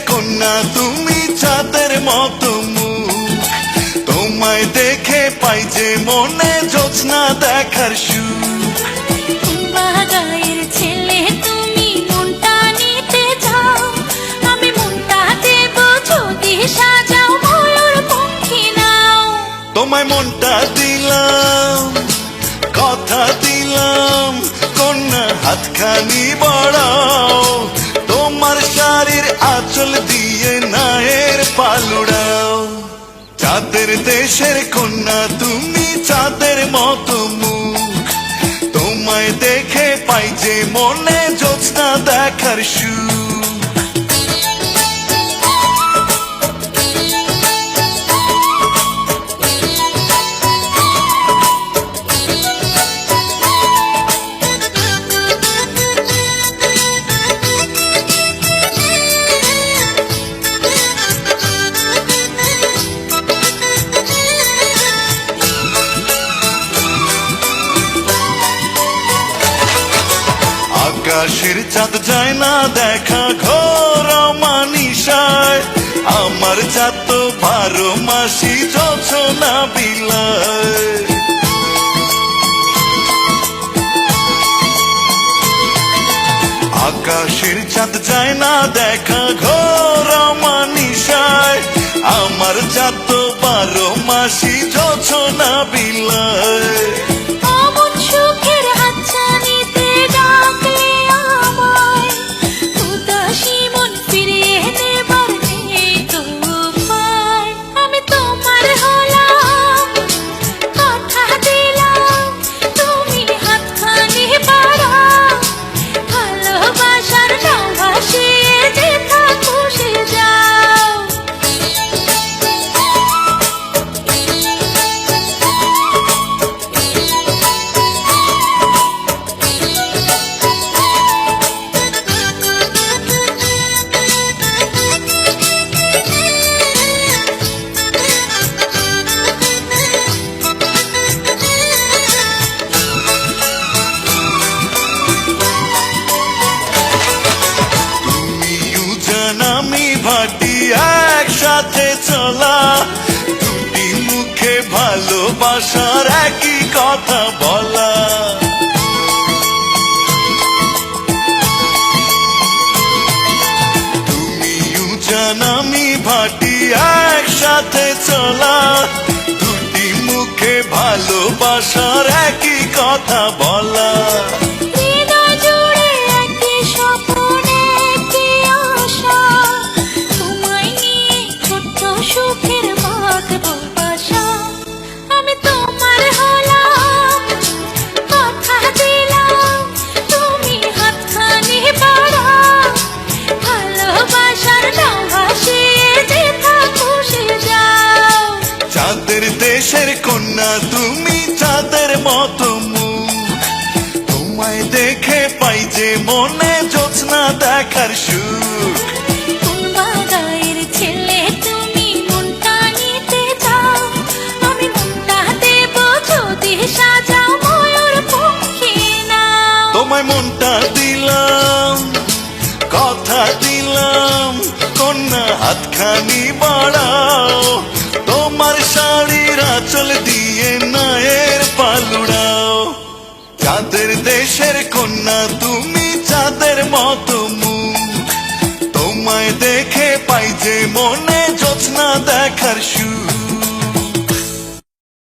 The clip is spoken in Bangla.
কন্যা তুমি চাঁদের মতো মুখ, তোমায় দেখে পাই যে মনে জ্যোৎস্না দেখার সুখ। বাগায়ের ছেলে তুমি মনটা নিতে যাও, আমি মনটা দেব যদি সাজাও ময়ূর পঙ্খী নাও। তোমায় মনটা দিলাম, কথা দিলাম, কন্যা হাতখানি বাড়াও, তোমার শাড়ির আঁচল দিয়ে নায়ের পালুড়াও। চাঁদের দেশের কন্যা তুমি চাঁদের মতো মুখ, তোমায় দেখে পাই যে মনে জ্যোৎস্না দেখার সুখ। আকাশের চাঁদ যায় না দেখা ঘোর মানিসায়, আমার চাঁদ তো 12 মাসি জোছনা বিলায়। আকাশের চাঁদ যায় না দেখা ঘোর মানিসায়, আমার চাঁদ তো 12 মাসি জোছনা বিলায়। অমন সুখের হাতছানিতে ডাকলে আমায়, উদাসী মন ফিরিয়ে নেবার নেই তো উপায়। আমি তোমার হলাম, কথা দিলাম, তুমি হাতখানি বাড়াও, ভালোবাসার নাও ভাসিয়ে যেথা খুশি যাও। ভাটি একসাথে চলা, দুটি মুখে ভালোবাসার একই কথা বলা। তুমিও জান আমি ভাটি একসাথে চলা, দুটি মুখে ভালোবাসার একই কথা বলা। হৃদয় জুড়ে একই স্বপ্ন একই আশা, তোমায় নিয়ে ছোট্ট সুখের বাঁধব বাসা। আমি তোমার হলাম, কথা দিলাম, তুমি হাতখানি বাড়াও, ভালোবাসার নাও ভাসিয়ে যেথা খুশি যাও। চাঁদের দেশের কন্যা তুমি চাঁদের মতো মুখ, তোমায় দেখে পাই যে মনে জ্যোৎস্না দেখার সুখ। কোন বাগায়ের ছেলে তুমি মনটা নিতে যাও, আমি মনটা দেব যদি সাজাও ময়ূর পঙ্খী নাও। তোমায় মনটা দিলাম, কথা দিলাম, কন্যা হাতখানি বাড়াও, তোমার শাড়ির আঁচল দিয়ে নায়ের পালুড়াও। চাঁদের দেশের কন্যা তুমি চাঁদের মতো মুখ, তোমায় দেখে পাই যে মনে জ্যোৎস্না দেখার সুখ।